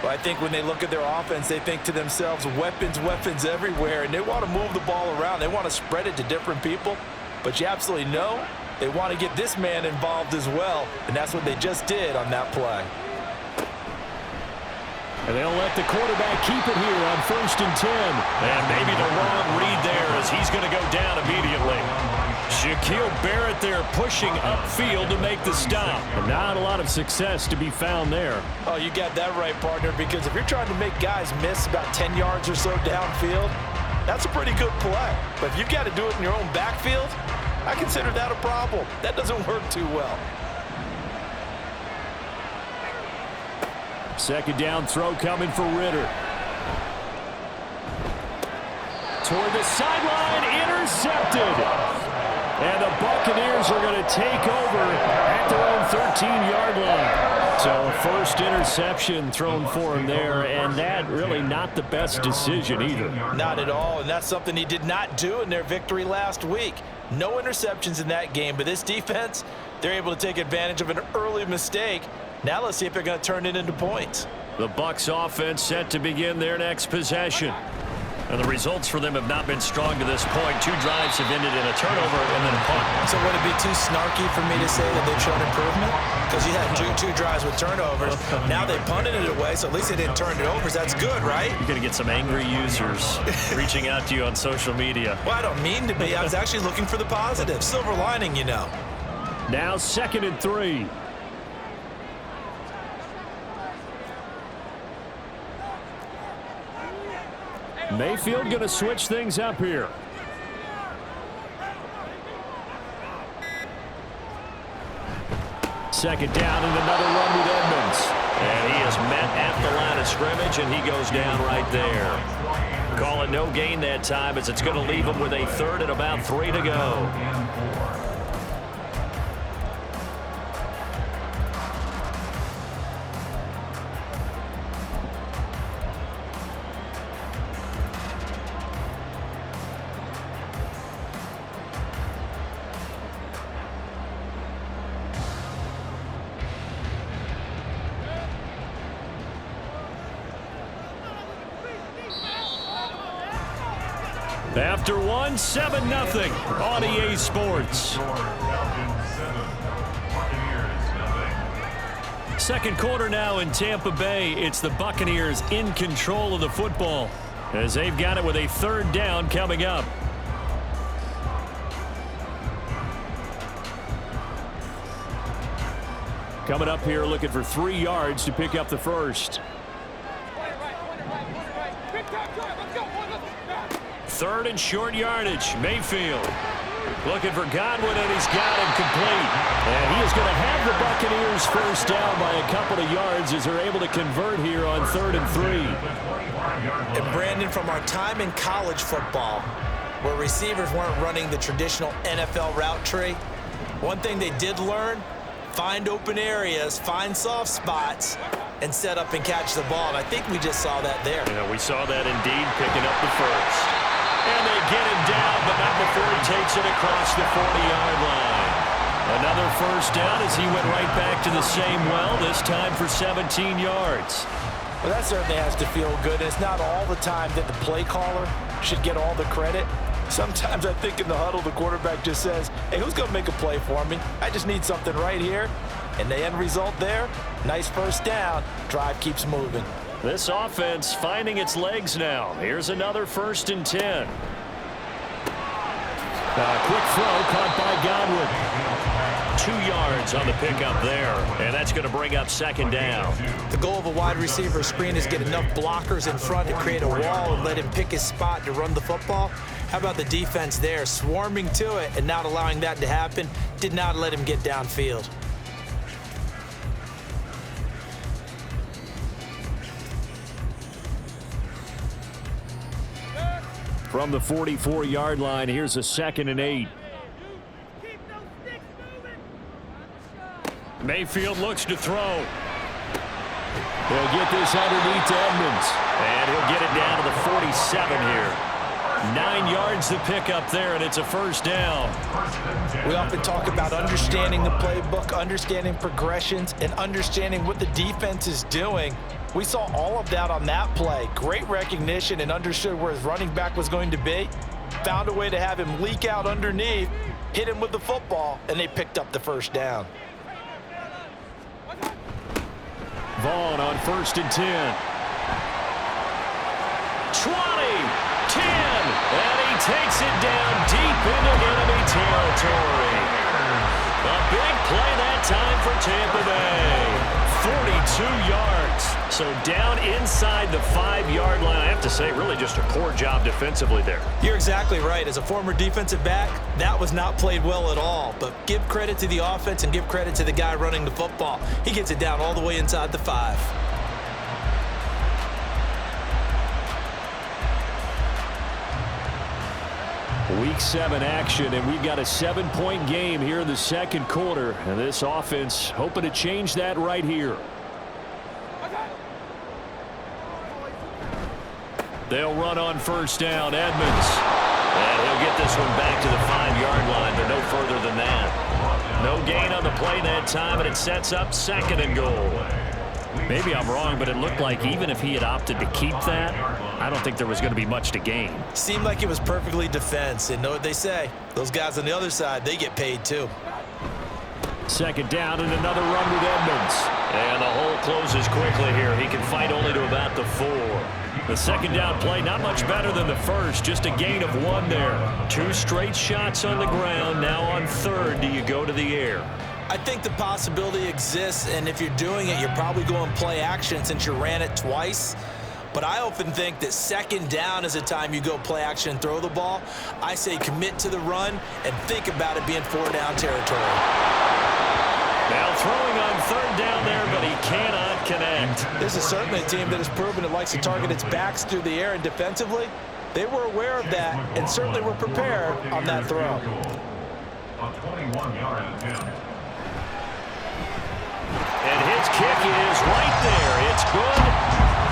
Well, I think when they look at their offense, they think to themselves, weapons, weapons everywhere, and they want to move the ball around. They want to spread it to different people, but you absolutely know they want to get this man involved as well, and that's what they just did on that play. And they'll let the quarterback keep it here on 1st and 10. And maybe the wrong read there as he's going to go down immediately. Shaquille Barrett there pushing upfield to make the stop. And not a lot of success to be found there. Oh, you got that right, partner, because if you're trying to make guys miss about 10 yards or so downfield, that's a pretty good play. But if you've got to do it in your own backfield, I consider that a problem. That doesn't work too well. Second down throw coming for Ritter. Toward the sideline, intercepted. And the Buccaneers are going to take over at their own 13-yard line. So first interception thrown for him there, and that really not the best decision either. Not at all, and that's something he did not do in their victory last week. No interceptions in that game, but this defense, they're able to take advantage of an early mistake. Now let's see if they're going to turn it into points. The Bucs offense set to begin their next possession. And the results for them have not been strong to this point. 2 drives have ended in a turnover and then a punt. So would it be too snarky for me to say that they've shown improvement? Because you had two drives with turnovers. Now they punted it away, so at least they didn't turn it over. That's good, right? You're going to get some angry users reaching out to you on social media. Well, I don't mean to be. I was actually looking for the positive. Silver lining, you know. Now 2nd and 3. Mayfield going to switch things up here. Second down and another run with Edmonds. And he is met at the line of scrimmage, and he goes down right there. Call it no gain that time as it's going to leave him with a 3rd and about 3 to go. After one, 7-0 on EA Sports. Second quarter now in Tampa Bay. It's the Buccaneers in control of the football as they've got it with a 3rd down coming up. Coming up here looking for 3 yards to pick up the first. 3rd and short yardage. Mayfield looking for Godwin, and he's got him complete. And he is going to have the Buccaneers first down by a couple of yards as they're able to convert here on 3rd and 3. And Brandon, from our time in college football, where receivers weren't running the traditional NFL route tree, one thing they did learn, find open areas, find soft spots, and set up and catch the ball. And I think we just saw that there. Yeah, we saw that indeed, picking up the first. And they get him down, but not before he takes it across the 40-yard line. Another first down as he went right back to the same well, this time for 17 yards. Well, that certainly has to feel good. And it's not all the time that the play caller should get all the credit. Sometimes I think in the huddle, the quarterback just says, hey, who's going to make a play for me? I just need something right here. And the end result there, nice first down. Drive keeps moving. This offense finding its legs now. Here's another 1st and 10. Quick throw caught by Godwin. 2 yards on the pickup there, and that's going to bring up 2nd down. The goal of a wide receiver screen is get enough blockers in front to create a wall and let him pick his spot to run the football. How about the defense there, swarming to it and not allowing that to happen? Did not let him get downfield. From the 44-yard line, here's a 2nd and 8. Mayfield looks to throw. They'll get this underneath to Edmonds. And he'll get it down to the 47 here. 9 yards to pick up there, and it's a first down. We often talk about understanding the playbook, understanding progressions, and understanding what the defense is doing. We saw all of that on that play. Great recognition and understood where his running back was going to be. Found a way to have him leak out underneath, hit him with the football, and they picked up the first down. Vaughn on 1st and 10. 20, 10, and he takes it down deep into enemy territory. A big play that time for Tampa Bay. 42 yards. So down inside the 5-yard line. I have to say, really just a poor job defensively there. You're exactly right. As a former defensive back, that was not played well at all. But give credit to the offense and give credit to the guy running the football. He gets it down all the way inside the 5. Week 7 action, and we've got a 7-point game here in the second quarter. And this offense hoping to change that right here. They'll run on 1st down. Edmonds. And he'll get this one back to the 5-yard line. They're no further than that. No gain on the play that time, and it sets up 2nd and goal. Maybe I'm wrong, but it looked like even if he had opted to keep that, I don't think there was going to be much to gain. Seemed like it was perfectly defense, and know what they say. Those guys on the other side, they get paid too. 2nd down and another run with Edmonds. And the hole closes quickly here. He can fight only to about the 4. The 2nd down play not much better than the first, just a gain of 1 there. 2 straight shots on the ground. Now on 3rd, do you go to the air? I think the possibility exists, and if you're doing it, you're probably going play action since you ran it twice. But I often think that 2nd down is a time you go play action and throw the ball. I say commit to the run and think about it being 4-down territory. Now throwing on 3rd down there, but he cannot connect. This is certainly a team that has proven it likes to target its backs through the air, and defensively, they were aware of that and certainly were prepared on that throw. A 21-yard attempt. And his kick is right there. It's good.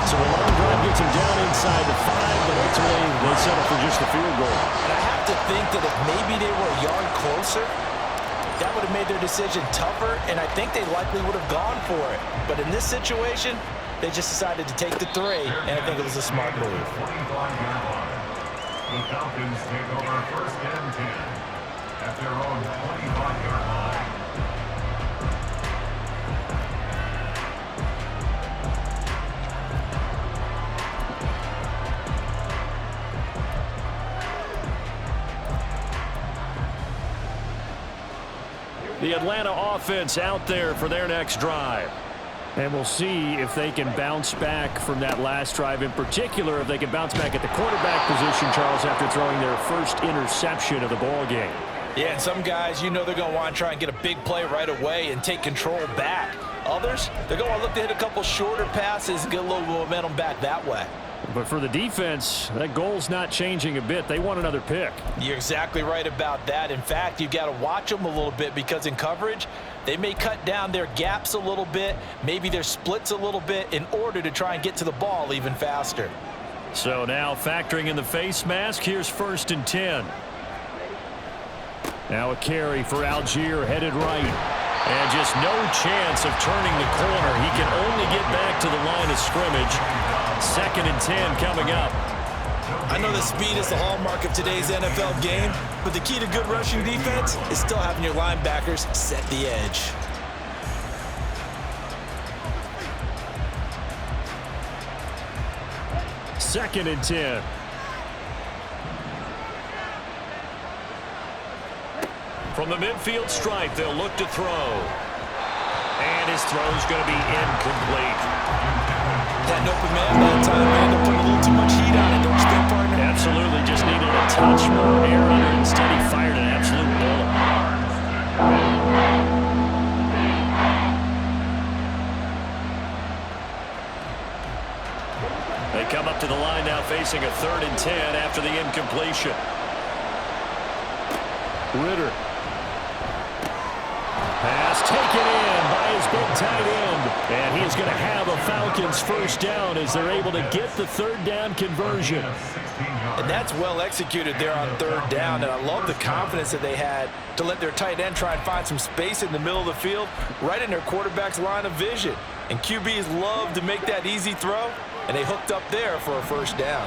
So a long drive gets him down inside the 5, but ultimately they settle for just the field goal. And I have to think that if maybe they were a yard closer, that would have made their decision tougher, and I think they likely would have gone for it. But in this situation, they just decided to take the 3, and I think it was a smart move. The Falcons take over 1st and 10 at their own 25-yard line. The Atlanta offense out there for their next drive. And we'll see if they can bounce back from that last drive. In particular, if they can bounce back at the quarterback position, Charles, after throwing their first interception of the ball game. Yeah, and some guys, you know they're going to want to try and get a big play right away and take control back. Others, they're going to look to hit a couple shorter passes and get a little momentum back that way. But for the defense, that goal's not changing a bit. They want another pick. You're exactly right about that. In fact, you've got to watch them a little bit because in coverage, they may cut down their gaps a little bit, maybe their splits a little bit in order to try and get to the ball even faster. So now factoring in the face mask, here's 1st and 10. Now a carry for Algier headed right. And just no chance of turning the corner. He can only get back to the line of scrimmage. 2nd and 10 coming up. I know that speed is the hallmark of today's NFL game, but the key to good rushing defense is still having your linebackers set the edge. Second and 10. From the midfield stripe, they'll look to throw. And his throw's going to be incomplete. That open man that time, man, they're putting a little too much heat on it, don't you think, partner? Absolutely, just needed a touch more air under it. Instead, he fired an absolute bullet. They come up to the line now facing a 3rd and 10 after the incompletion. Ritter. Pass taken in by his big tight end. And he is going to have a Falcons first down as they're able to get the third down conversion. And that's well executed there on third down, and I love the confidence that they had to let their tight end try and find some space in the middle of the field, right in their quarterback's line of vision. And QBs love to make that easy throw, and they hooked up there for a first down.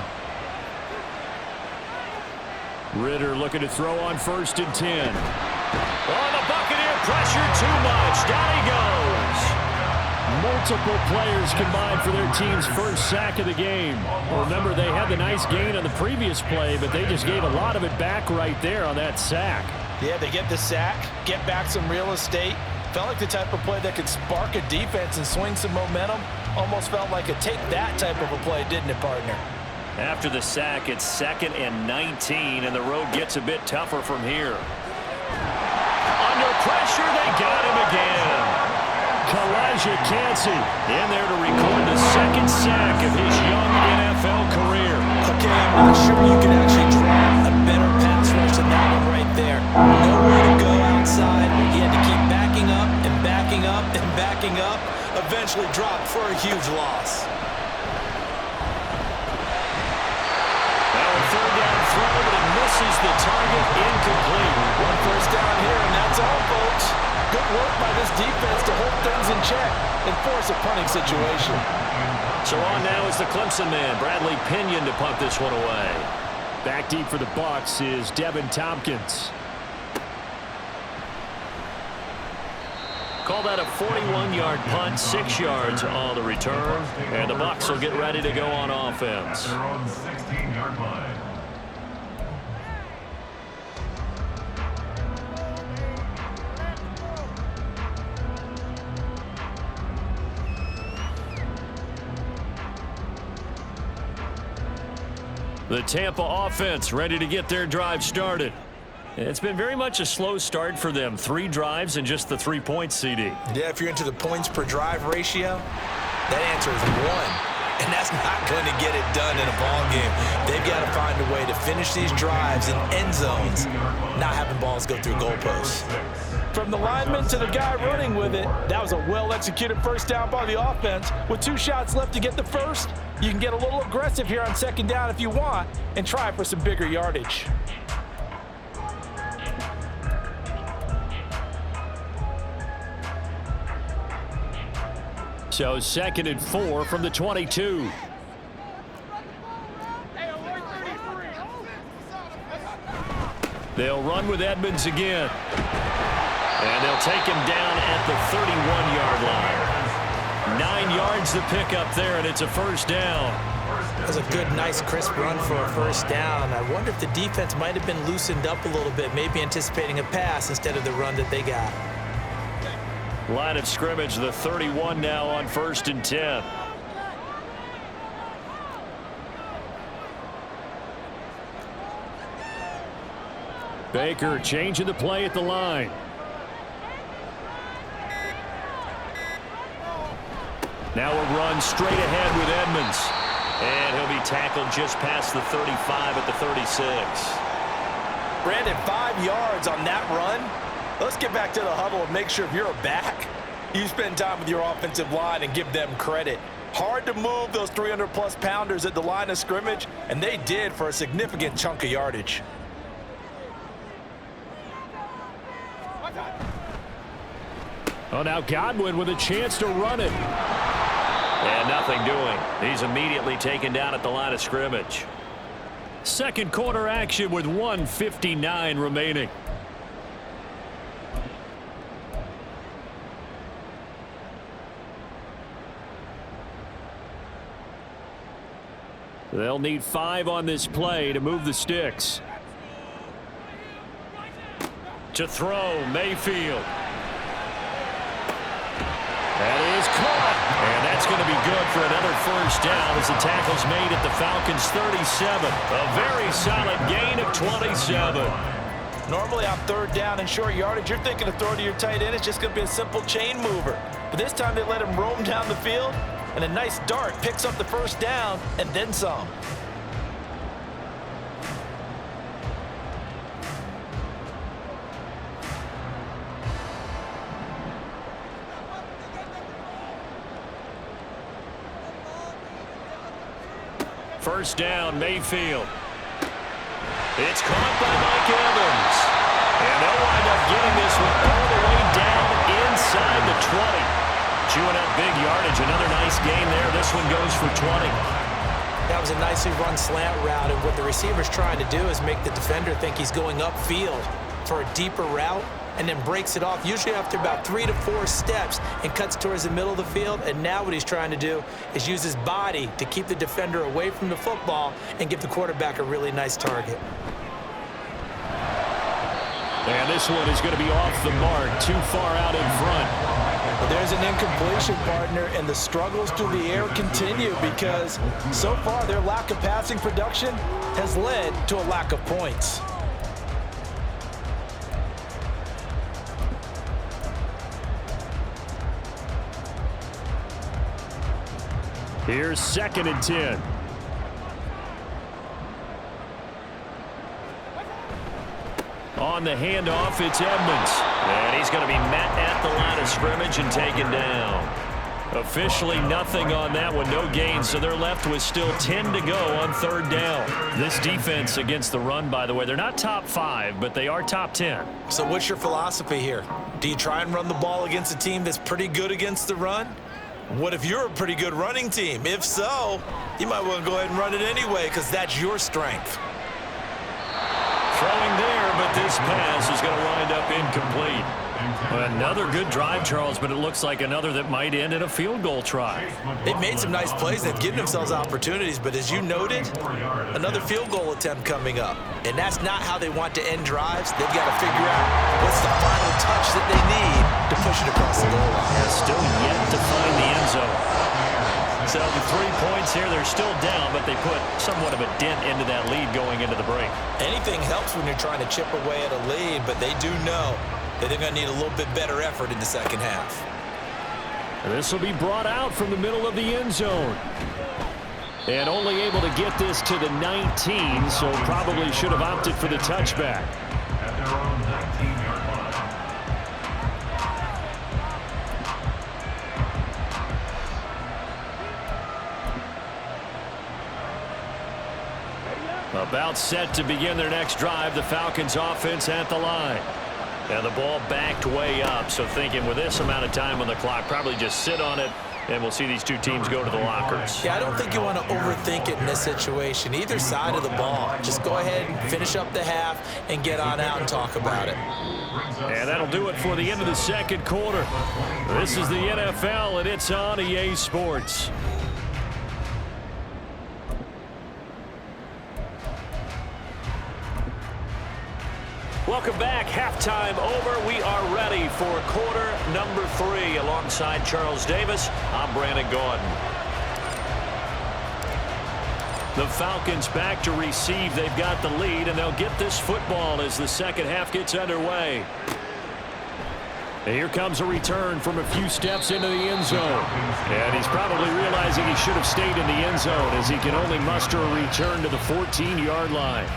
Ritter looking to throw on 1st and 10. Oh, the Buccaneer pressure too much. Down he goes. Multiple players combined for their team's first sack of the game. Remember, they had the nice gain on the previous play, but they just gave a lot of it back right there on that sack. Yeah, they get the sack, get back some real estate. Felt like the type of play that could spark a defense and swing some momentum. Almost felt like a take that type of a play, didn't it, partner? After the sack, it's 2nd and 19, and the road gets a bit tougher from here. Under pressure, they got him again. Kalijah Kancey in there to record the 2nd sack of his young NFL career. Okay, I'm not sure you could actually draw a better pass rush than that one right there. Nowhere to go outside. He had to keep backing up and backing up and backing up. Eventually dropped for a huge loss. Third down throw, but it misses the target. Incomplete. One first down here, and that's all, folks. Good work by this defense to hold things in check and force a punting situation. So on now is the Clemson man, Bradley Pinion, to punt this one away. Back deep for the Bucs is Devin Tompkins. Call that a 41-yard punt, 6 yards on the return, and the Bucs will get ready to go on offense. Their own 16-yard line. The Tampa offense ready to get their drive started. It's been very much a slow start for them. 3 drives and just the 3 points, CD. Yeah, if you're into the points per drive ratio, that answer is 1. And that's not going to get it done in a ball game. They've got to find a way to finish these drives in end zones, not having balls go through goalposts. From the lineman to the guy running with it, that was a well-executed first down by the offense. With 2 shots left to get the first, you can get a little aggressive here on 2nd down if you want and try for some bigger yardage. So 2nd and 4 from the 22. They'll run with Edmonds again. And they'll take him down at the 31-yard line. 9 yards to pick up there, and it's a first down. That was a good, nice, crisp run for a first down. I wonder if the defense might have been loosened up a little bit, maybe anticipating a pass instead of the run that they got. Line of scrimmage, the 31 now on 1st and 10. Baker changing the play at the line. Now a run straight ahead with Edmonds. And he'll be tackled just past the 35 at the 36. Brandon, 5 yards on that run. Let's get back to the huddle and make sure if you're a back, you spend time with your offensive line and give them credit. Hard to move those 300-plus pounders at the line of scrimmage, and they did for a significant chunk of yardage. Oh, now Godwin with a chance to run it. And nothing doing. He's immediately taken down at the line of scrimmage. 2nd quarter action with 1:59 remaining. They'll need 5 on this play to move the sticks. To throw, Mayfield. That is caught. And that's going to be good for another first down as the tackle's made at the Falcons' 37. A very solid gain of 27. Normally on 3rd down and short yardage, you're thinking of throwing to your tight end. It's just going to be a simple chain mover. But this time they let him roam down the field, and a nice dart picks up the first down and then some. First down, Mayfield. It's caught by Mike Evans. And they'll wind up getting this one all the way down inside the 20. Chewing up big yardage. Another nice gain there. This one goes for 20. That was a nicely run slant route, and what the receiver's trying to do is make the defender think he's going upfield for a deeper route, and then breaks it off, usually after about 3 to 4 steps, and cuts towards the middle of the field. And now what he's trying to do is use his body to keep the defender away from the football and give the quarterback a really nice target. And this one is going to be off the mark, too far out in front. Well, there's an incompletion, partner, and the struggles through the air continue because so far their lack of passing production has led to a lack of points. Here's 2nd and 10. On the handoff, it's Edmonds. And he's going to be met at the line of scrimmage and taken down. Officially nothing on that one, no gain, so they're left with still 10 to go on 3rd down. This defense against the run, by the way, they're not top 5, but they are top 10. So what's your philosophy here? Do you try and run the ball against a team that's pretty good against the run? What if you're a pretty good running team? If so, you might want to go ahead and run it anyway because that's your strength. Throwing there, but this pass is going to wind up incomplete. Another good drive, Charles, but it looks like another that might end in a field goal try. They've made some nice plays. They've given themselves opportunities, but as you noted, another field goal attempt coming up. And that's not how they want to end drives. They've got to figure out what's the final touch that they need to push it across the goal line. They're still yet to find the end zone. So the 3 points here, they're still down, but they put somewhat of a dent into that lead going into the break. Anything helps when you're trying to chip away at a lead, but they do know that they're going to need a little bit better effort in the second half. This will be brought out from the middle of the end zone. And only able to get this to the 19, so probably should have opted for the touchback. At their own 19-yard line. About set to begin their next drive, the Falcons offense at the line. And the ball backed way up, so thinking with this amount of time on the clock, probably just sit on it, and we'll see these two teams go to the lockers. Yeah, I don't think you want to overthink it in this situation. Either side of the ball. Just go ahead and finish up the half and get on out and talk about it. And that'll do it for the end of the second quarter. This is the NFL, and it's on EA Sports. Welcome back. Halftime over. We are ready for quarter number 3. Alongside Charles Davis, I'm Brandon Gordon. The Falcons back to receive. They've got the lead, and they'll get this football as the second half gets underway. And here comes a return from a few steps into the end zone. And he's probably realizing he should have stayed in the end zone as he can only muster a return to the 14-yard line.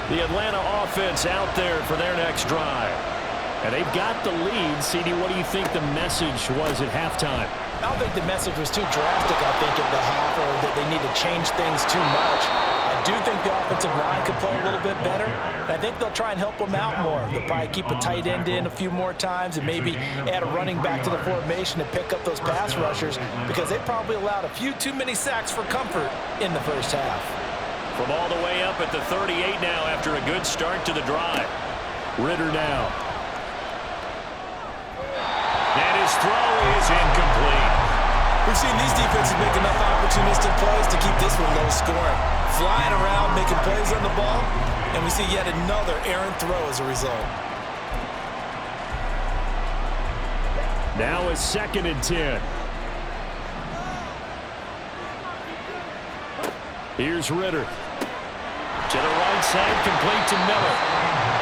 The Atlanta offense out there for their next drive. And they've got the lead. CD, what do you think the message was at halftime? I don't think the message was too drastic, I think, at the half, or that they need to change things too much. I do think the offensive line could play a little bit better. I think they'll try and help them out more. They'll probably keep a tight end in a few more times and maybe add a running back to the formation to pick up those pass rushers because they probably allowed a few too many sacks for comfort in the first half. From all the way up at the 38 now after a good start to the drive. Ritter now. And his throw is incomplete. We've seen these defenses make enough opportunistic plays to keep this one low scoring. Flying around, making plays on the ball, and we see yet another errant throw as a result. Now it's 2nd and 10. Here's Ritter. To the right side, complete to Miller.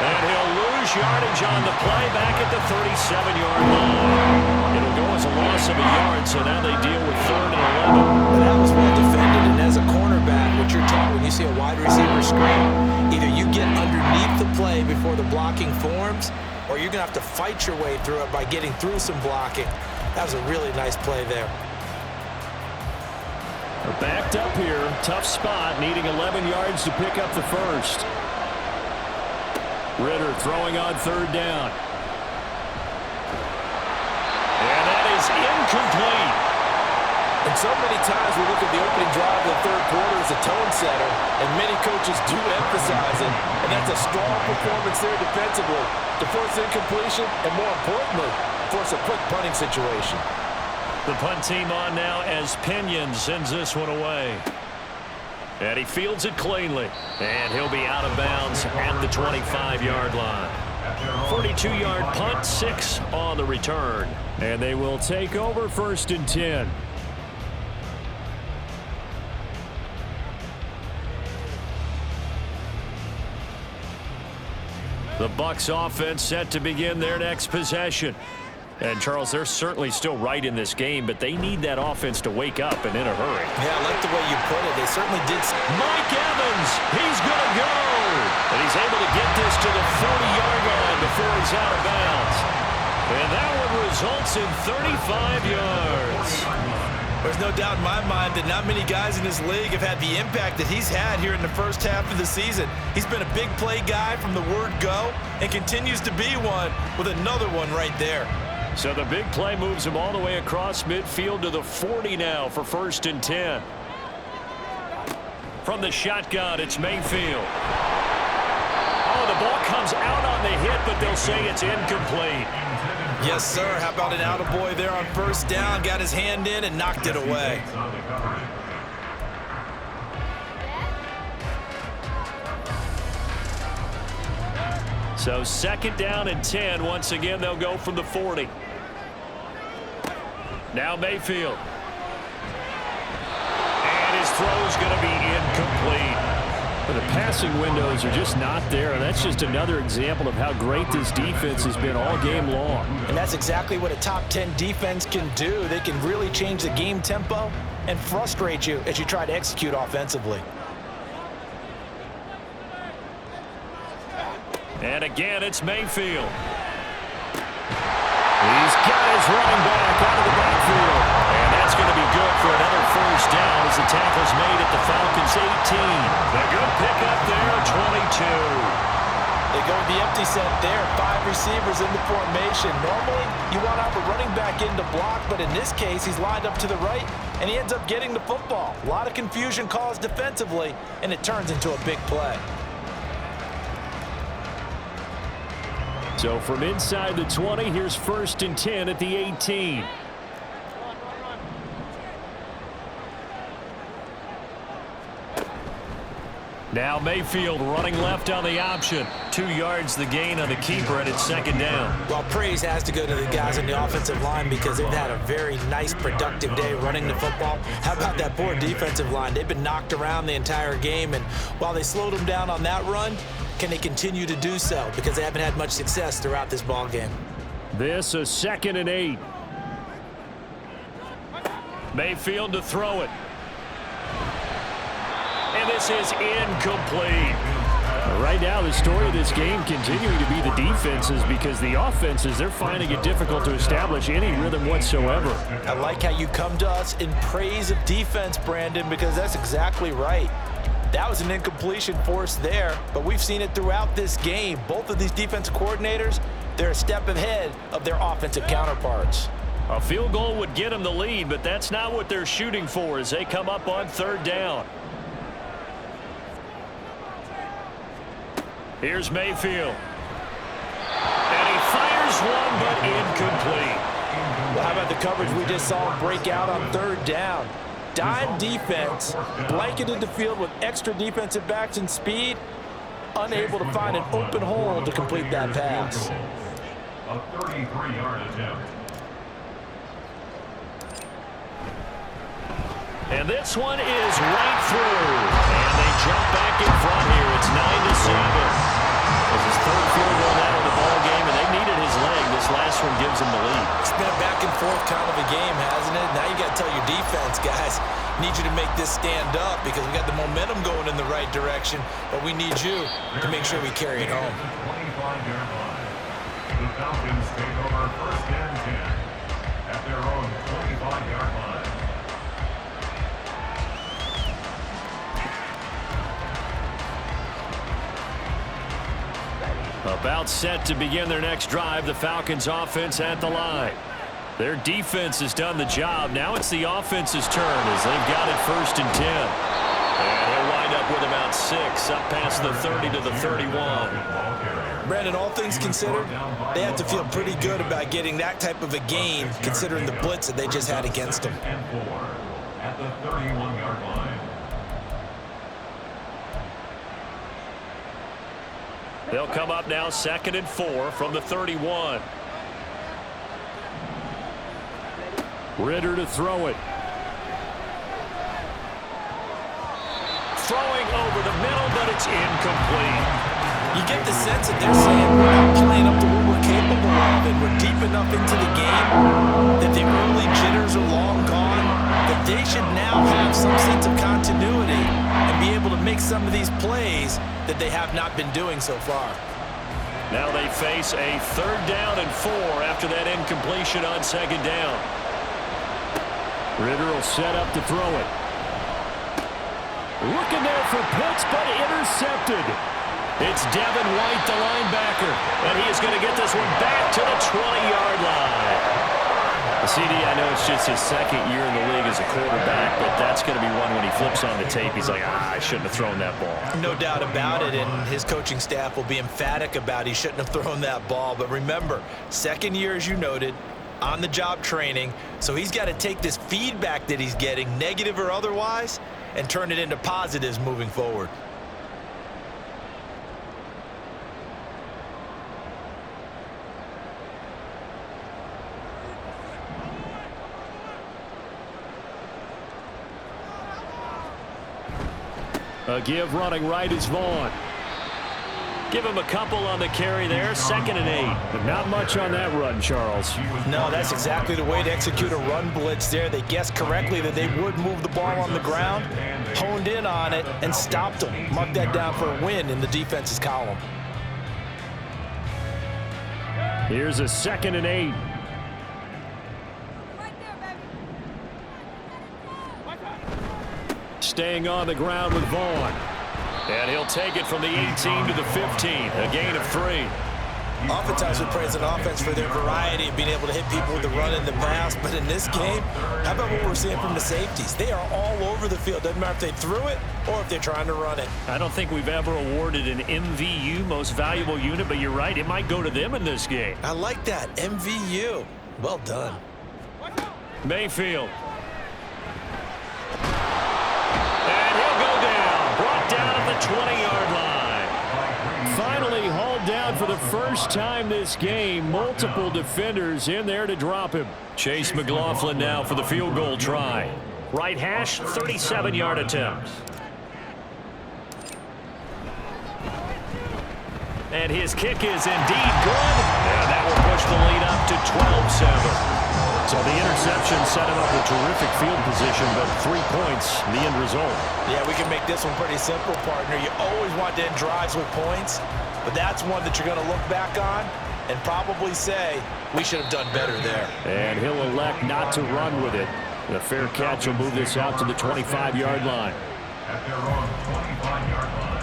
And he'll lose yardage on the play back at the 37-yard line. It'll go as a loss of a yard, so now they deal with 3rd and 11. And that was well defended, and as a cornerback, what you're taught when you see a wide receiver screen, either you get underneath underneath the play before the blocking forms, or you're going to have to fight your way through it by getting through some blocking. That was a really nice play there. They're backed up here. Tough spot, needing 11 yards to pick up the first. Ritter throwing on third down. And that is incomplete. And so many times we look at the opening drive of the third quarter as a tone setter, and many coaches do emphasize it, and that's a strong performance there defensively to force incompletion and, more importantly, force a quick punting situation. The punt team on now as Pinion sends this one away. And he fields it cleanly. And he'll be out of bounds at the 25-yard line. 42-yard punt, 6 on the return. And they will take over 1st and 10. The Bucs offense set to begin their next possession. And, Charles, they're certainly still right in this game, but they need that offense to wake up and in a hurry. Yeah, I like the way you put it. They certainly did. Mike Evans, he's going to go. And he's able to get this to the 40-yard line before he's out of bounds. And that one results in 35 yards. There's no doubt in my mind that not many guys in this league have had the impact that he's had here in the first half of the season. He's been a big play guy from the word go and continues to be one with another one right there. So the big play moves him all the way across midfield to the 40 now for 1st and 10. From the shotgun, it's Mayfield. Oh, the ball comes out on the hit, but they'll say it's incomplete. Yes, sir. How about an attaboy there on 1st down? Got his hand in and knocked it away. So 2nd down and 10. Once again, they'll go from the 40. Now Mayfield. And his throw's going to be incomplete. The passing windows are just not there, and that's just another example of how great this defense has been all game long. And that's exactly what a top 10 defense can do. They can really change the game tempo and frustrate you as you try to execute offensively. And again, it's Mayfield. He's got his running back out of the backfield. And that's going to be good for another 1st down as the tackle's made at the Falcons 18. A good pickup there, 22. They go with the empty set there. 5 receivers in the formation. Normally, you want to have a running back in to block, but in this case, he's lined up to the right, and he ends up getting the football. A lot of confusion caused defensively, and it turns into a big play. So from inside the 20, here's 1st and 10 at the 18. Now Mayfield running left on the option. 2 yards the gain on the keeper, and it's 2nd down. Well, praise has to go to the guys on the offensive line because they've had a very nice, productive day running the football. How about that poor defensive line? They've been knocked around the entire game, and while they slowed them down on that run, can they continue to do so? Because they haven't had much success throughout this ball game. This a 2nd and 8. Mayfield to throw it. And this is incomplete. Right now, the story of this game continuing to be the defenses because the offenses, they're finding it difficult to establish any rhythm whatsoever. I like how you come to us in praise of defense, Brandon, because that's exactly right. That was an incompletion forced there, but we've seen it throughout this game. Both of these defense coordinators, they're a step ahead of their offensive counterparts. A field goal would get them the lead, but that's not what they're shooting for as they come up on 3rd down. Here's Mayfield. And he fires one, but incomplete. Well, how about the coverage we just saw break out on 3rd down? Dime defense, blanketed the field with extra defensive backs and speed, unable to find an open hole to complete that pass. A 33-yard attempt. And this one is right through. And they jump back in front here. It's 9-7. It's his 3rd field goal now in the ball game, and they needed his leg. This last one gives them the lead. It's been a back back and forth kind of a game, hasn't it? Now you got to tell your defense, guys, need you to make this stand up because we got the momentum going in the right direction, but we need you to make sure we carry it home. The Falcons take over first and 10 at their own 25-yard line. About set to begin their next drive, the Falcons offense at the line. Their defense has done the job. Now it's the offense's turn as they've got it first and 10. And he'll wind up with about 6 up past the 30 to the 31. Brandon, all things considered, they have to feel pretty good about getting that type of a gain considering the blitz that they just had against them. At the 31-yard line. They'll come up now 2nd and 4 from the 31. Ritter to throw it. Throwing over the middle, but it's incomplete. You get the sense that they're saying we're not playing up to what we're capable of, and we're deep enough into the game that the early jitters are long gone, that they should now have some sense of continuity and be able to make some of these plays that they have not been doing so far. Now they face a 3rd down and 4 after that incompletion on 2nd down. Ritter will set up to throw it. Looking there for Pitts, but intercepted. It's Devin White, the linebacker, and he is going to get this one back to the 20-yard line. CD, I know it's just his 2nd year in the league as a quarterback, but that's going to be one when he flips on the tape, he's like, I shouldn't have thrown that ball. No doubt about it, and his coaching staff will be emphatic about he shouldn't have thrown that ball. But remember, 2nd year, as you noted, on-the-job training, so he's got to take this feedback that he's getting, negative or otherwise, and turn it into positives moving forward. A give running right is Vaughn. Give him a couple on the carry there, 2nd and 8. But not much on that run, Charles. No, that's exactly the way to execute a run blitz there. They guessed correctly that they would move the ball on the ground, honed in on it, and stopped them. Mark that down for a win in the defense's column. Here's a 2nd and 8. Staying on the ground with Vaughn. And he'll take it from the 18 to the 15, a gain of 3. Oftentimes we praise an offense for their variety of being able to hit people with the run and the pass, but in this game, how about what we're seeing from the safeties? They are all over the field. Doesn't matter if they threw it or if they're trying to run it. I don't think we've ever awarded an MVU, most valuable unit, but you're right, it might go to them in this game. I like that, MVU. Well done. Mayfield. And he'll go down, brought down at the 20-yard line. Finally hauled down for the first time this game. Multiple defenders in there to drop him. Chase McLaughlin now for the field goal try. Right hash, 37-yard attempt. And his kick is indeed good. And that will push the lead up to 12-7. So the interception set him up with terrific field position, but 3 points, the end result. Yeah, we can make this one pretty simple, partner. You always want to end drives with points, but that's one that you're going to look back on and probably say, we should have done better there. And he'll elect not to run with it. The fair catch will move this out to the 25-yard line. At their own 25-yard line.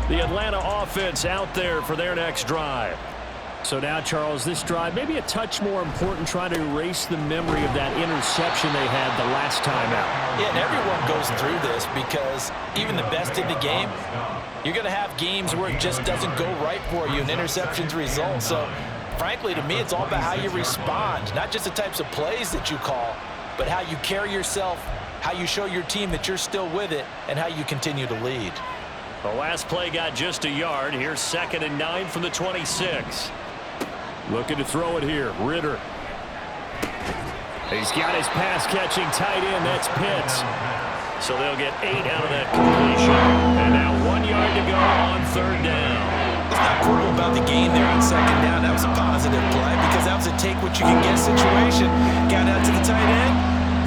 The Atlanta offense out there for their next drive. So now, Charles, this drive maybe a touch more important, trying to erase the memory of that interception they had the last time out. Yeah, and everyone goes through this because even the best in the game, you're going to have games where it just doesn't go right for you and interceptions result. So, frankly, to me, it's all about how you respond, not just the types of plays that you call, but how you carry yourself, how you show your team that you're still with it, and how you continue to lead. The last play got just a yard. Here's 2nd and 9 from the 26. Looking to throw it here. Ritter. He's got his pass-catching tight end. That's Pitts. So they'll get 8 out of that completion. And now 1 yard to go on third down. Let's not quibble about the gain there on second down. That was a positive play because that was a take-what-you-can-get situation. Got out to the tight end.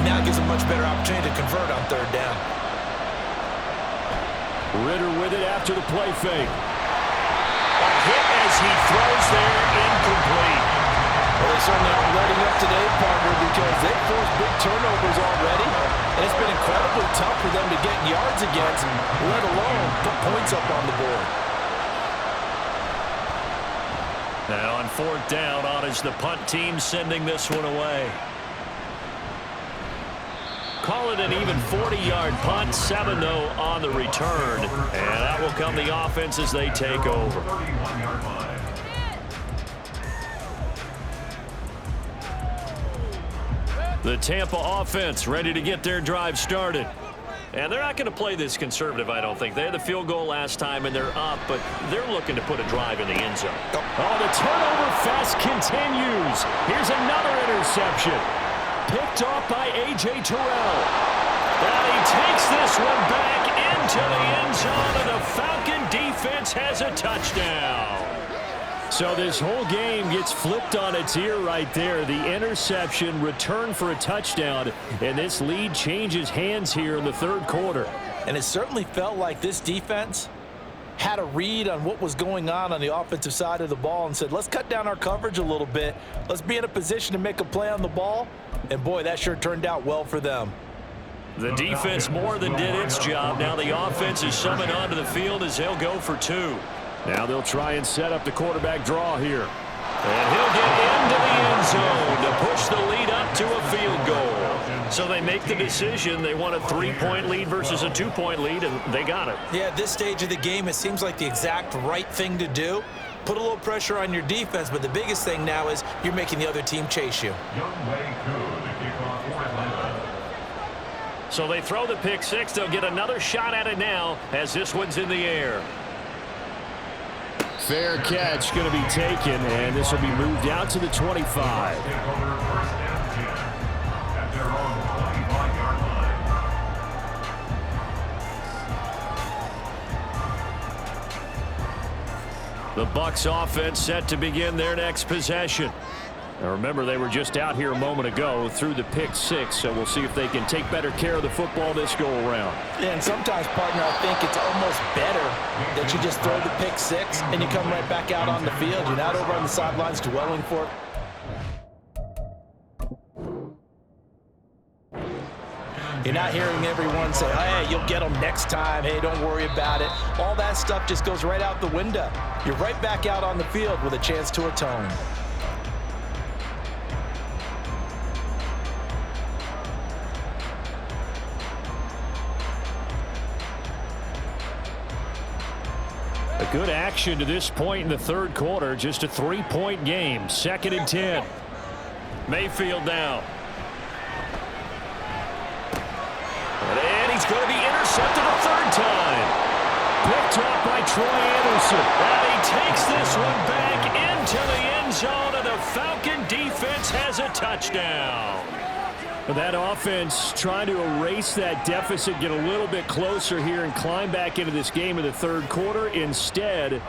Now it gives a much better opportunity to convert on third down. Ritter with it after the play fake. A hit as he throws there, incomplete. Well, they certainly aren't letting up today, partner, because they've forced big turnovers already, and it's been incredibly tough for them to get yards against, let alone put points up on the board. Now on fourth down, on is the punt team sending this one away. Call it an even 40-yard punt, 7 though on the return, and that will come the offense as they take over. The Tampa offense ready to get their drive started. And they're not going to play this conservative, I don't think. They had the field goal last time, and they're up, but they're looking to put a drive in the end zone. Oh, the turnover fest continues. Here's another interception. Picked off by A.J. Terrell. And he takes this one back into the end zone, and the Falcon defense has a touchdown. So this whole game gets flipped on its ear right there. The interception, return for a touchdown, and this lead changes hands here in the third quarter. And it certainly felt like this defense had a read on what was going on the offensive side of the ball and said, let's cut down our coverage a little bit. Let's be in a position to make a play on the ball. And, boy, that sure turned out well for them. The defense more than did its job. Now the offense is summoned onto the field as they'll go for 2. Now they'll try and set up the quarterback draw here. And he'll get into the end zone to push the lead up to a field goal. So they make the decision. They want a 3-point lead versus a 2-point lead, and they got it. Yeah, at this stage of the game, it seems like the exact right thing to do. Put a little pressure on your defense, but the biggest thing now is you're making the other team chase you. So they throw the pick six. They'll get another shot at it now as this one's in the air. Fair catch going to be taken, and this will be moved out to the 25. The Bucs offense set to begin their next possession. Now remember, they were just out here a moment ago through the pick six, so we'll see if they can take better care of the football this go-around. Yeah, and sometimes, partner, I think it's almost better that you just throw the pick six and you come right back out on the field. You're not over on the sidelines dwelling for it. You're not hearing everyone say, hey, you'll get them next time. Hey, don't worry about it. All that stuff just goes right out the window. You're right back out on the field with a chance to atone. A good action to this point in the third quarter. Just a 3-point game. 2nd and 10. Mayfield now. And he's going to be intercepted a third time. Picked off by Troy Anderson. And he takes this one back into the end zone, and the Falcon defense has a touchdown. That offense trying to erase that deficit, get a little bit closer here and climb back into this game in the third quarter. Instead,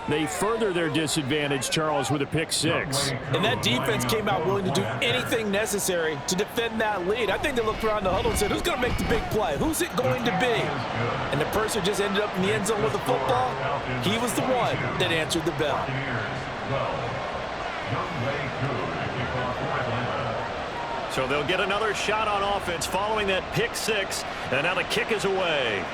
they further their disadvantage, Charles, with a pick six. And that defense came out willing to do anything necessary to defend that lead. I think they looked around the huddle and said, who's going to make the big play? Who's it going to be? And the person just ended up in the end zone with the football. He was the one that answered the bell. So they'll get another shot on offense following that pick six, and now the kick is away.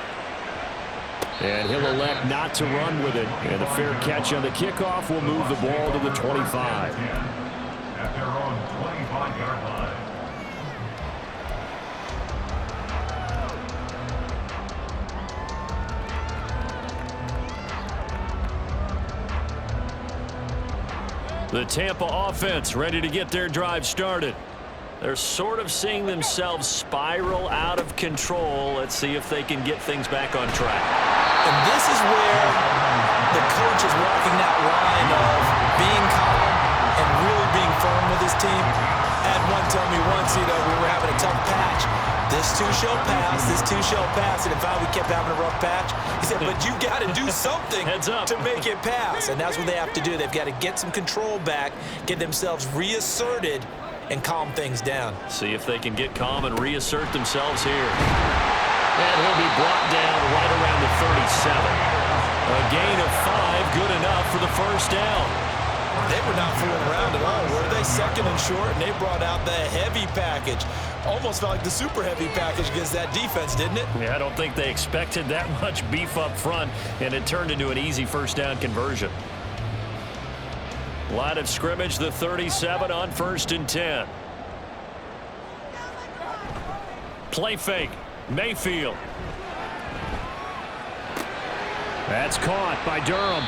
And he'll elect not to run with it. And a fair catch on the kickoff will move the ball to the 25. At their own 25-yard line. The Tampa offense ready to get their drive started. They're sort of seeing themselves spiral out of control. Let's see if they can get things back on track. And this is where the coach is walking that line of being calm and really being firm with his team. I had one tell me once, we were having a tough patch. This too shall pass. This too shall pass. And in fact, we kept having a rough patch. He said, but you got to do something to make it pass. And that's what they have to do. They've got to get some control back, get themselves reasserted, and calm things down. See if they can get calm and reassert themselves here. And he'll be brought down right around the 37. A gain of 5, good enough for the first down. They were not fooling around at all, were they? Second and short, and they brought out the heavy package. Almost felt like the super heavy package against that defense, didn't it? Yeah, I don't think they expected that much beef up front, and it turned into an easy first down conversion. Line of scrimmage, the 37 on 1st and 10. Play fake, Mayfield. That's caught by Durham.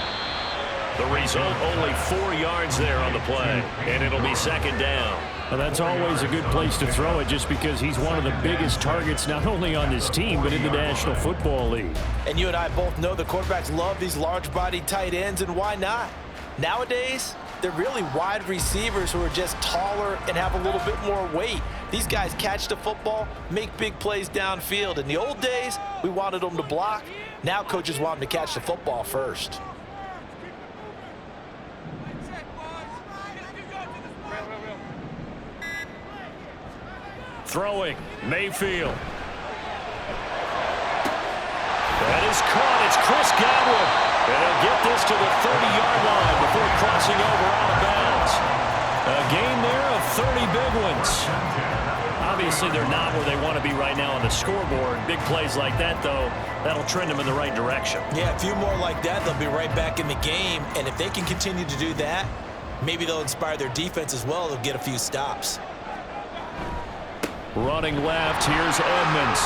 The result, only 4 yards there on the play, and it'll be second down. Well, that's always a good place to throw it just because he's one of the biggest targets not only on this team but in the National Football League. And you and I both know the quarterbacks love these large-bodied tight ends, and why not? Nowadays, they're really wide receivers who are just taller and have a little bit more weight. These guys catch the football, make big plays downfield. In the old days, we wanted them to block. Now coaches want them to catch the football first. Throwing, Mayfield. That is caught. It's Chris Godwin. And he'll get this to the 30-yard line before crossing over out of bounds. A gain there of 30 big ones. Obviously, they're not where they want to be right now on the scoreboard. Big plays like that, though, that'll trend them in the right direction. Yeah, a few more like that, they'll be right back in the game. And if they can continue to do that, maybe they'll inspire their defense as well. They'll get a few stops. Running left, here's Edmonds.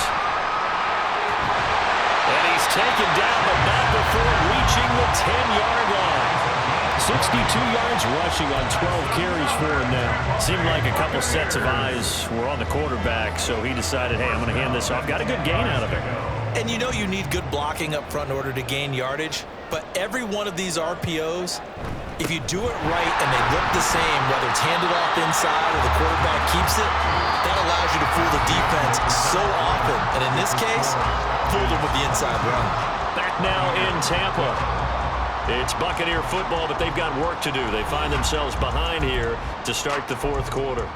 And he's taken down, but not before reaching the 10-yard line. 62 yards rushing on 12 carries for him now. Seemed like a couple sets of eyes were on the quarterback, so he decided, hey, I'm going to hand this off. Got a good gain out of it. And you know you need good blocking up front in order to gain yardage, but every one of these RPOs, if you do it right and they look the same, whether it's handed off inside or the quarterback keeps it, that allows you to fool the defense so often. And in this case, fooled them with the inside run. Back now in Tampa. It's Buccaneer football, but they've got work to do. They find themselves behind here to start the fourth quarter.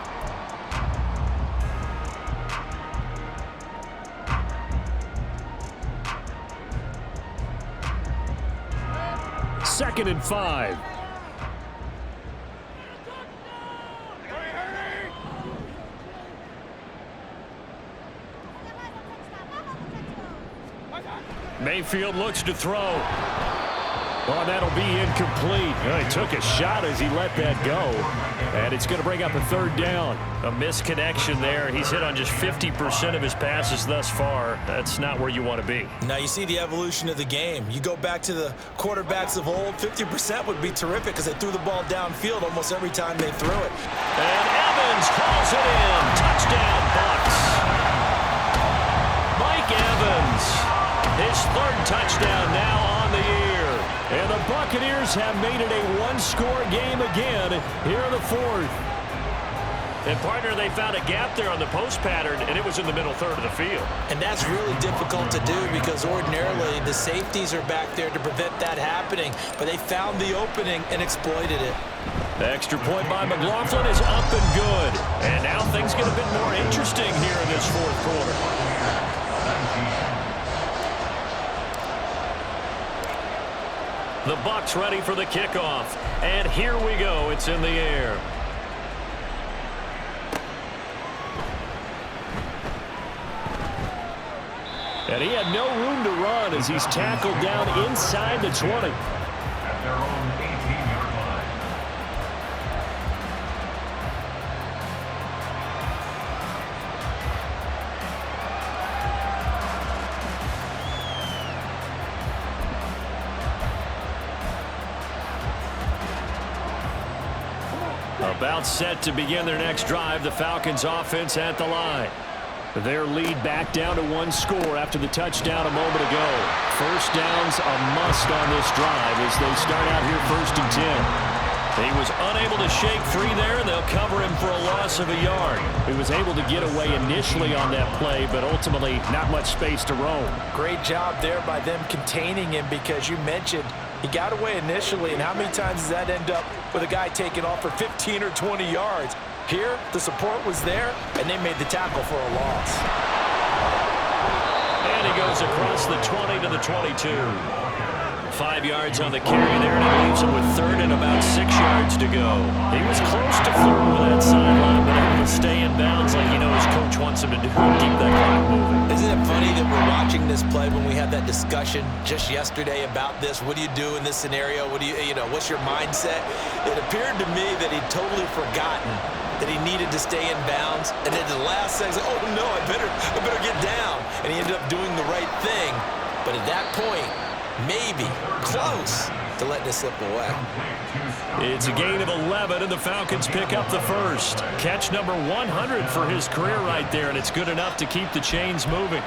Second and 5. Mayfield looks to throw. Well, that'll be incomplete. He took a shot as he let that go. And it's going to bring up a third down. A misconnection there. He's hit on just 50% of his passes thus far. That's not where you want to be. Now you see the evolution of the game. You go back to the quarterbacks of old, 50% would be terrific because they threw the ball downfield almost every time they threw it. And Evans hauls it in. Touchdown, Bucs. Mike Evans, his third touchdown now on the year. And the Buccaneers have made it a one-score game again here in the fourth. And, partner, they found a gap there on the post pattern, and it was in the middle third of the field. And that's really difficult to do because ordinarily the safeties are back there to prevent that happening. But they found the opening and exploited it. The extra point by McLaughlin is up and good. And now things get a bit more interesting here in this fourth quarter. The Bucs ready for the kickoff. And here we go. It's in the air. And he had no room to run as he's tackled down inside the 20. At their own 18-yard line. About set to begin their next drive. The Falcons offense at the line. Their lead back down to one score after the touchdown a moment ago. First down's a must on this drive as they start out here 1st and 10. He was unable to shake free there, and they'll cover him for a loss of a yard. He was able to get away initially on that play, but ultimately not much space to roam. Great job there by them containing him, because you mentioned he got away initially, and how many times does that end up with a guy taking off for 15 or 20 yards? Here, the support was there, and they made the tackle for a loss. And he goes across the 20 to the 22. 5 yards on the carry there, and it leaves him with third and about 6 yards to go. He was close to flirting with that sideline, but able to stay in bounds like his coach wants him to do and keep that clock moving. Isn't it funny that we're watching this play when we had that discussion just yesterday about this? What do you do in this scenario? What do what's your mindset? It appeared to me that he'd totally forgotten that he needed to stay in bounds, and then the last second, oh no, I better get down. And he ended up doing the right thing. But at that point, maybe close to letting it slip away. It's a gain of 11, and the Falcons pick up the first. Catch number 100 for his career right there, and it's good enough to keep the chains moving.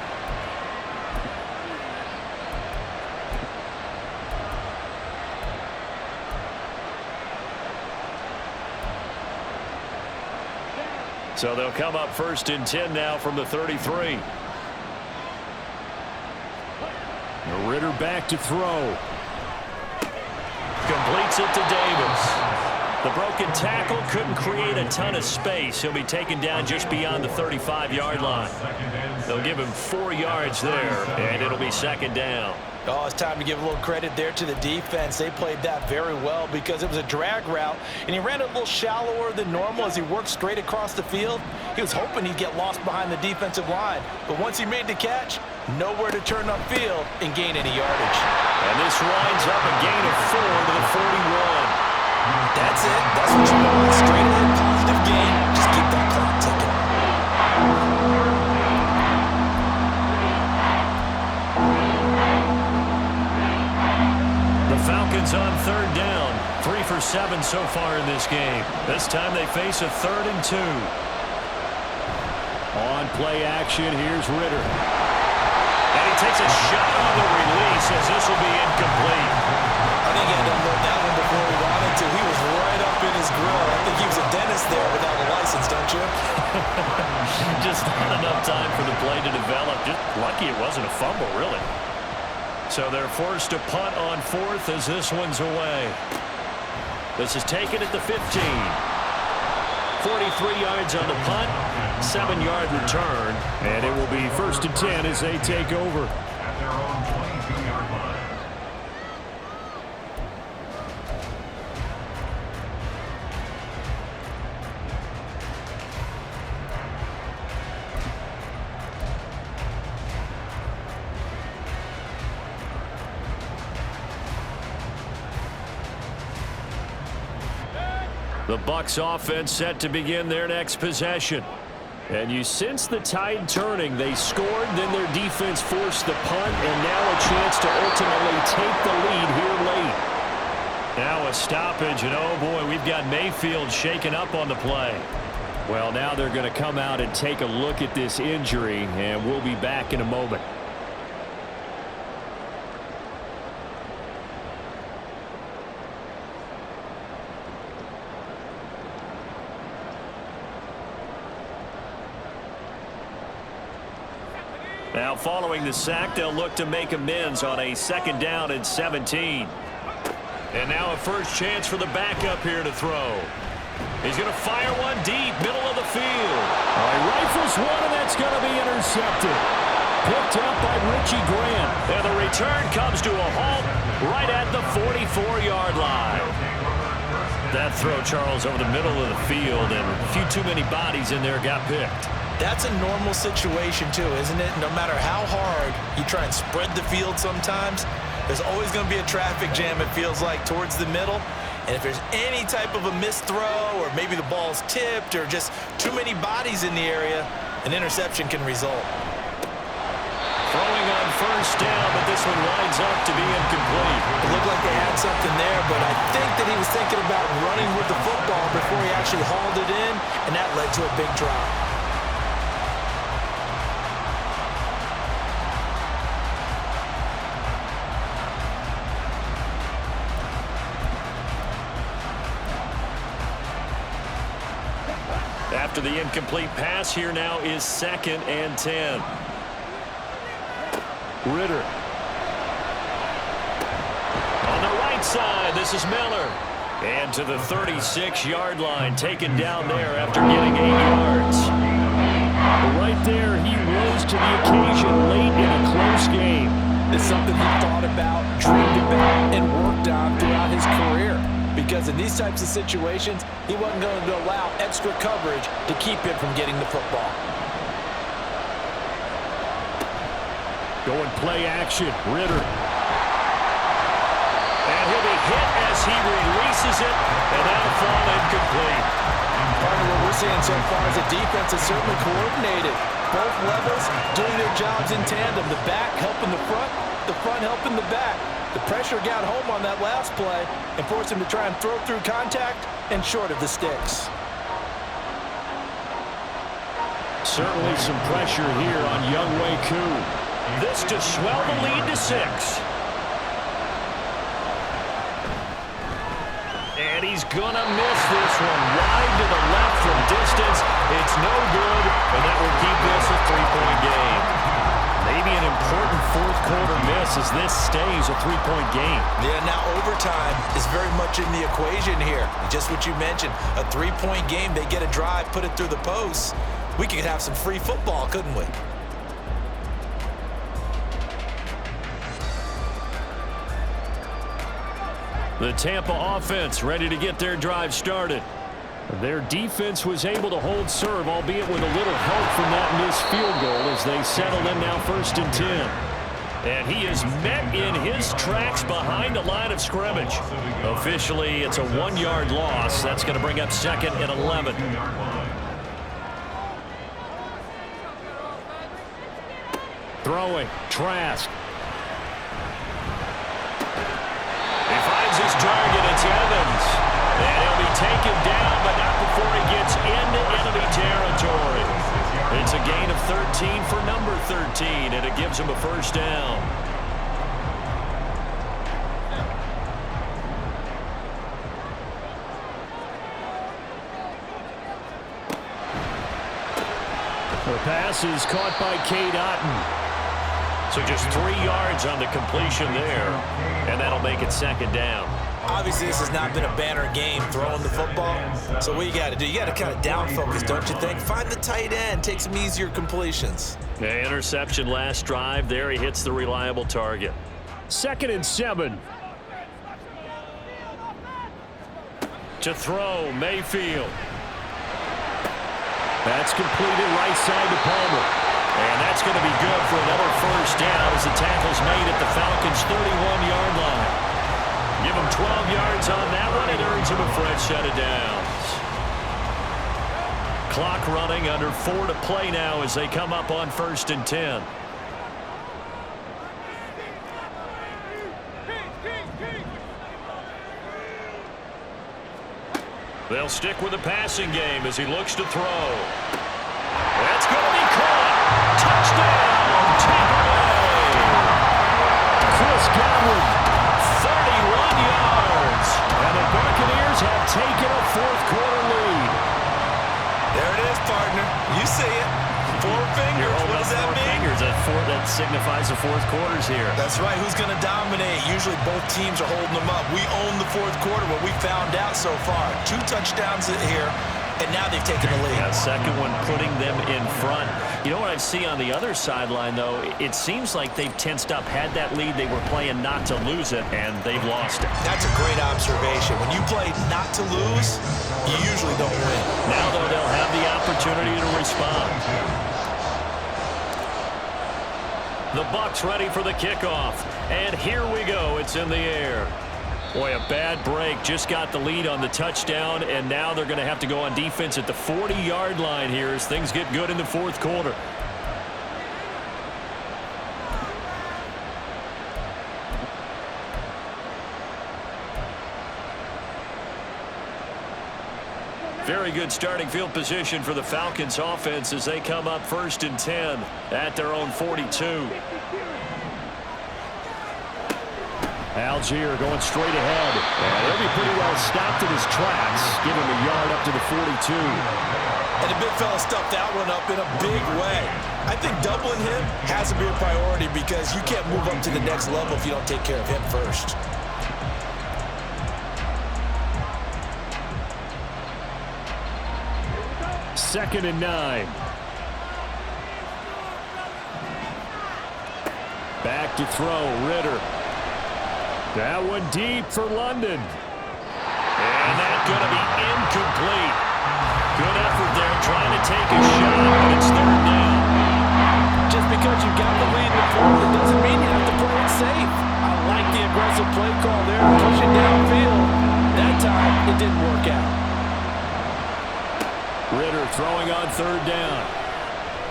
So they'll come up 1st and 10 now from the 33. Ritter back to throw. Completes it to Davis. The broken tackle couldn't create a ton of space. He'll be taken down just beyond the 35-yard line. They'll give him 4 yards there, and it'll be 2nd down. Oh, it's time to give a little credit there to the defense. They played that very well because it was a drag route, and he ran it a little shallower than normal as he worked straight across the field. He was hoping he'd get lost behind the defensive line, but once he made the catch, nowhere to turn upfield and gain any yardage. And this winds up a gain of 4 to the 41. That's it. That's what you want. Straight ahead, positive gain. Just keep that clock ticking. The Falcons on 3rd down. 3 for 7 so far in this game. This time they face a 3rd and 2. On play action, here's Ritter. And he takes a shot on the release as this will be incomplete. I think he had to unload that one before he wanted to. He was right up in his grill. I think he was a dentist there without a license, don't you? Just not enough time for the play to develop. Just lucky it wasn't a fumble, really. So they're forced to punt on 4th as this one's away. This is taken at the 15. 43 yards on the punt, 7-yard return, and it will be 1st and 10 as they take over. At their own 22-yard line. The Bucs offense set to begin their next possession. And you sense the tide turning. They scored, then their defense forced the punt, and now a chance to ultimately take the lead here late. Now a stoppage, and oh boy, we've got Mayfield shaken up on the play. Well, now they're going to come out and take a look at this injury, and we'll be back in a moment. Now following the sack, they'll look to make amends on a 2nd down and 17. And now a first chance for the backup here to throw. He's going to fire one deep, middle of the field. He rifles one, and that's going to be intercepted. Picked up by Richie Grant. And the return comes to a halt right at the 44-yard line. That throw, Charles, over the middle of the field, and a few too many bodies in there got picked. That's a normal situation, too, isn't it? No matter how hard you try and spread the field sometimes, there's always going to be a traffic jam, it feels like, towards the middle. And if there's any type of a missed throw, or maybe the ball's tipped, or just too many bodies in the area, an interception can result. Throwing on 1st down, but this one winds up to be incomplete. It looked like they had something there, but I think that he was thinking about running with the football before he actually hauled it in, and that led to a big drop. after the incomplete pass. Here now is 2nd and 10. Ritter. On the right side, this is Miller. And to the 36-yard line, taken down there after getting 8 yards. Right there, he rose to the occasion late in a close game. It's something he thought about, dreamed about, and worked on throughout his career. Because in these types of situations, he wasn't going to allow extra coverage to keep him from getting the football. Going play action, Ritter. And he'll be hit as he releases it, and that'll fall incomplete. Part of what we're seeing so far is the defense is certainly coordinated. Both levels doing their jobs in tandem. The back helping the front helping the back. The pressure got home on that last play and forced him to try and throw through contact and short of the sticks. Certainly some pressure here on Younghoe Koo. This to swell the lead to 6. And he's going to miss this one wide to the left from distance. It's no good, and that will keep this a 3-point game. Maybe an important fourth-quarter miss as this stays a 3-point game. Yeah, now overtime is very much in the equation here. Just what you mentioned, a 3-point game. They get a drive, put it through the posts. We could have some free football, couldn't we? The Tampa offense ready to get their drive started. Their defense was able to hold serve, albeit with a little help from that missed field goal as they settle in now 1st and 10. And he is met in his tracks behind the line of scrimmage. Officially, it's a 1-yard loss. That's going to bring up 2nd and 11. Throwing, Trask. He finds his target, it's Evans. And he'll be taken down, but not before he gets into enemy territory. It's a gain of 13 for number 13, and it gives him a 1st down. The pass is caught by Cade Otton. So just 3 yards on the completion there, and that'll make it 2nd down. Obviously, this has not been a banner game throwing the football. So what you got to do, you got to kind of down focus, don't you think? Find the tight end, take some easier completions. The interception last drive. There he hits the reliable target. 2nd and 7. To throw, Mayfield. That's completed right side to Palmer. And that's going to be good for another 1st down as the tackle's made at the Falcons' 31-yard line. Give him 12 yards on that one. It earns him a fresh set of downs. Clock running, under 4 to play now as they come up on 1st and 10. They'll stick with the passing game as he looks to throw. That's going to be caught. Touchdown, Tampa Bay. Chris Godwin. 31 yards. And the Buccaneers have taken a fourth-quarter lead. There it is, partner. You see it. 4 fingers. What does that mean? Fingers. That signifies the fourth quarter's here. That's right. Who's going to dominate? Usually both teams are holding them up. We own the fourth quarter, what we found out so far. 2 touchdowns here, and now they've taken the lead. Yeah, second one putting them in front. You know what I see on the other sideline, though? It seems like they've tensed up, had that lead. They were playing not to lose it, and they've lost it. That's a great observation. When you play not to lose, you usually don't win. Now, though, they'll have the opportunity to respond. The Bucs ready for the kickoff. And here we go. It's in the air. Boy, a bad break. Just got the lead on the touchdown, and now they're going to have to go on defense at the 40-yard line here as things get good in the fourth quarter. Very good starting field position for the Falcons offense as they come up 1st and 10 at their own 42. Algier going straight ahead. And he'll be pretty well stopped in his tracks. Give him a yard up to the 42. And the big fella stuffed that one up in a big way. I think doubling him has to be a priority because you can't move up to the next level if you don't take care of him first. Second and 9. Back to throw, Ritter. That one deep for London. And that's going to be incomplete. Good effort there trying to take a shot, but it's third down. Just because you got the lead in the fourth, it doesn't mean you have to play it safe. I like the aggressive play call there to push it downfield. That time, it didn't work out. Ritter throwing on third down.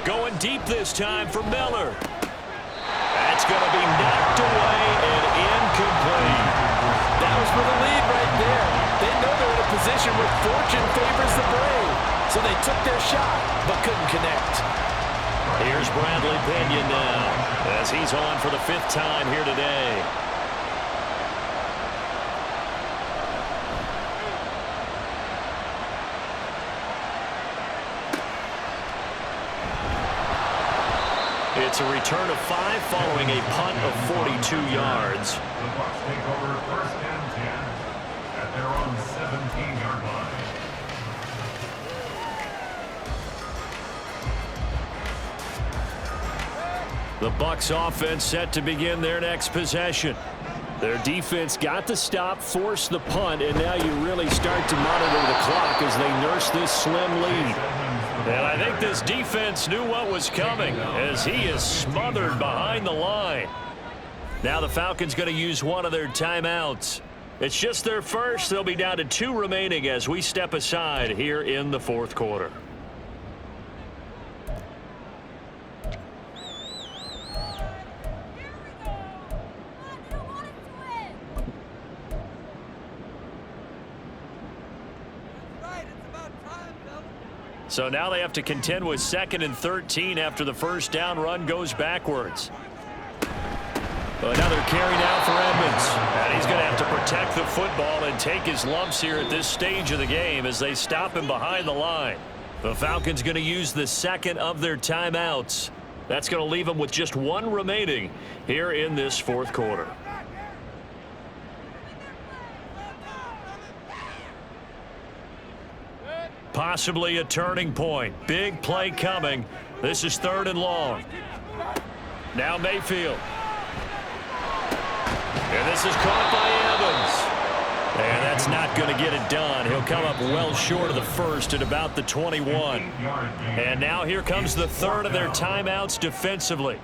Going deep this time for Miller. That's going to be knocked away and incomplete. That was for the lead right there. They know they're in a position where fortune favors the brave. So they took their shot, but couldn't connect. Here's Bradley Pinion now, as he's on for the 5th time here today. It's a return of 5 following a punt of 42 yards. The Bucs take over first and 10 at their own 17-yard line. The Bucs offense set to begin their next possession. Their defense got the stop, forced the punt, and now you really start to monitor the clock as they nurse this slim lead. And I think this defense knew what was coming as he is smothered behind the line. Now the Falcons going to use one of their timeouts. It's just their first. They'll be down to 2 remaining as we step aside here in the 4th quarter. So now they have to contend with 2nd and 13 after the first down run goes backwards. Another carry now for Edmonds. And he's going to have to protect the football and take his lumps here at this stage of the game as they stop him behind the line. The Falcons going to use the 2nd of their timeouts. That's going to leave them with just 1 remaining here in this 4th quarter. Possibly a turning point. Big play coming. This is 3rd and long. Now Mayfield. And this is caught by Evans. And that's not going to get it done. He'll come up well short of the first at about the 21. And now here comes the 3rd of their timeouts defensively.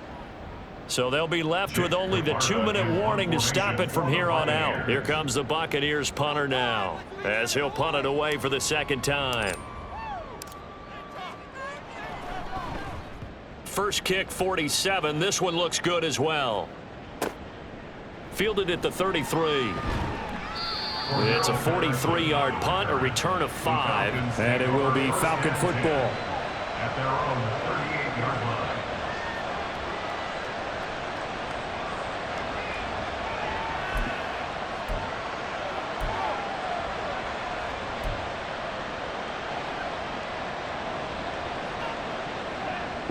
So they'll be left with only the 2-minute warning to stop it from here on out. Here comes the Buccaneers punter now, as he'll punt it away for the 2nd time. First kick, 47. This one looks good as well. Fielded at the 33. It's a 43-yard punt, a return of 5. And it will be Falcon football. At their own 38-yard line.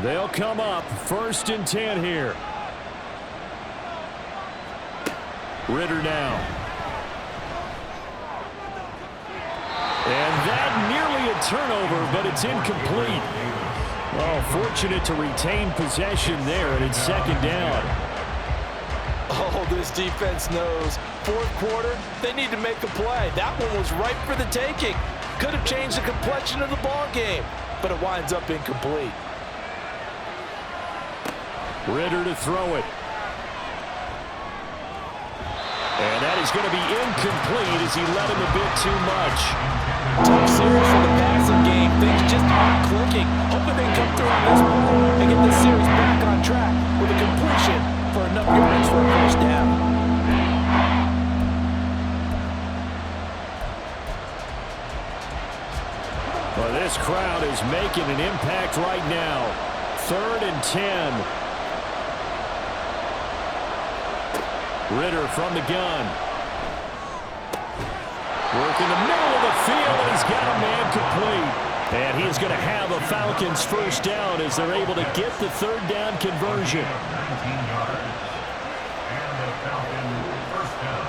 They'll come up 1st and 10 here. Ritter now. And that nearly a turnover, but it's incomplete. Oh, fortunate to retain possession there, and it's 2nd down. Oh, this defense knows. 4th quarter, they need to make a play. That one was ripe for the taking. Could have changed the complexion of the ball game, but it winds up incomplete. Ritter to throw it. And that is going to be incomplete as he led him a bit too much. Tough series for the passing game. Things just aren't clicking. Hoping they come through on this one and get this series back on track with a completion for enough yards for a first down. Well, this crowd is making an impact right now. 3rd and 10. Ritter from the gun. Working the middle of the field, and he's got a man complete. And he is going to have a Falcons first down as they're able to get the third down conversion. 19 yards. And the Falcon first down.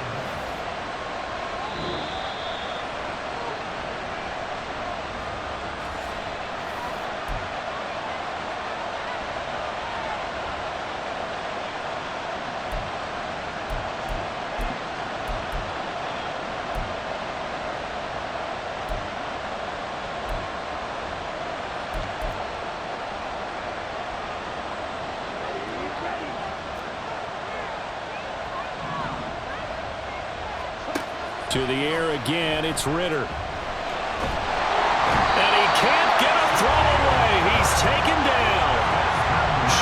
To the air again, it's Ritter. And he can't get a throw away. He's taken down.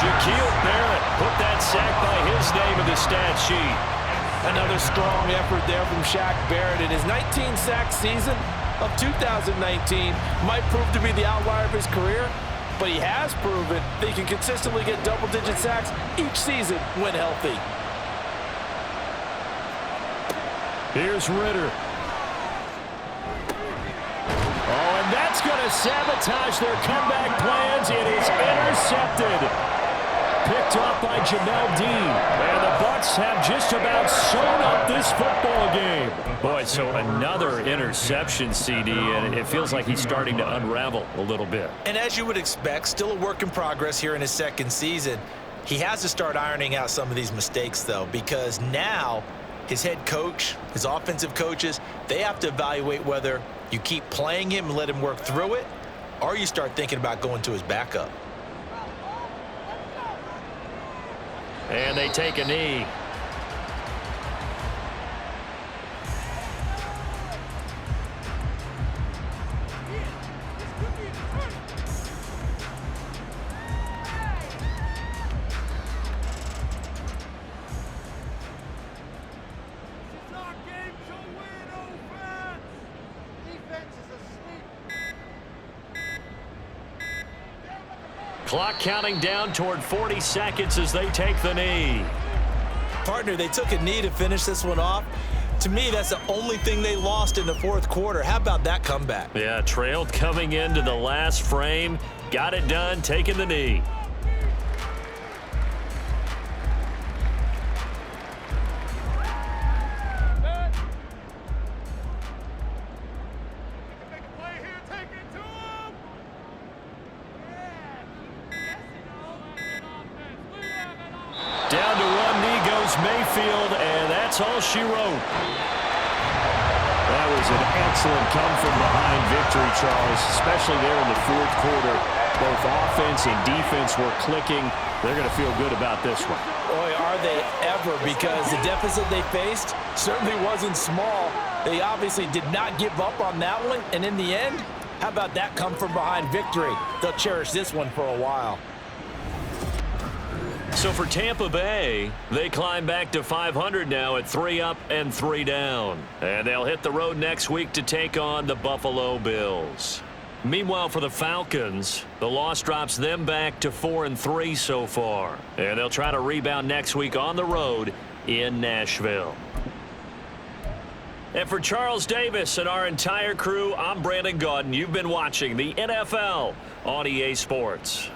Shaquille Barrett put that sack by his name in the stat sheet. Another strong effort there from Shaq Barrett. In his 19-sack season of 2019 might prove to be the outlier of his career, but he has proven that he can consistently get double-digit sacks each season when healthy. Here's Ritter. Oh, and that's going to sabotage their comeback plans. It is intercepted. Picked off by Jamel Dean. And the Bucs have just about sewn up this football game. Boy, so another interception, CD, and it feels like he's starting to unravel a little bit. And as you would expect, still a work in progress here in his second season. He has to start ironing out some of these mistakes, though, because now his head coach, his offensive coaches, they have to evaluate whether you keep playing him and let him work through it, or you start thinking about going to his backup. And they take a knee. Clock counting down toward 40 seconds as they take the knee. Partner, they took a knee to finish this one off. To me, that's the only thing they lost in the fourth quarter. How about that comeback? Yeah, trailed coming into the last frame. Got it done, taking the knee. Down to one knee goes Mayfield, and that's all she wrote. That was an excellent come-from-behind victory, Charles, especially there in the fourth quarter. Both offense and defense were clicking. They're going to feel good about this one. Boy, are they ever, because the deficit they faced certainly wasn't small. They obviously did not give up on that one, and in the end, how about that come-from-behind victory? They'll cherish this one for a while. So for Tampa Bay, they climb back to 500 now at 3 up and 3 down. And they'll hit the road next week to take on the Buffalo Bills. Meanwhile, for the Falcons, the loss drops them back to 4-3 so far. And they'll try to rebound next week on the road in Nashville. And for Charles Davis and our entire crew, I'm Brandon Gaudin. You've been watching the NFL on EA Sports.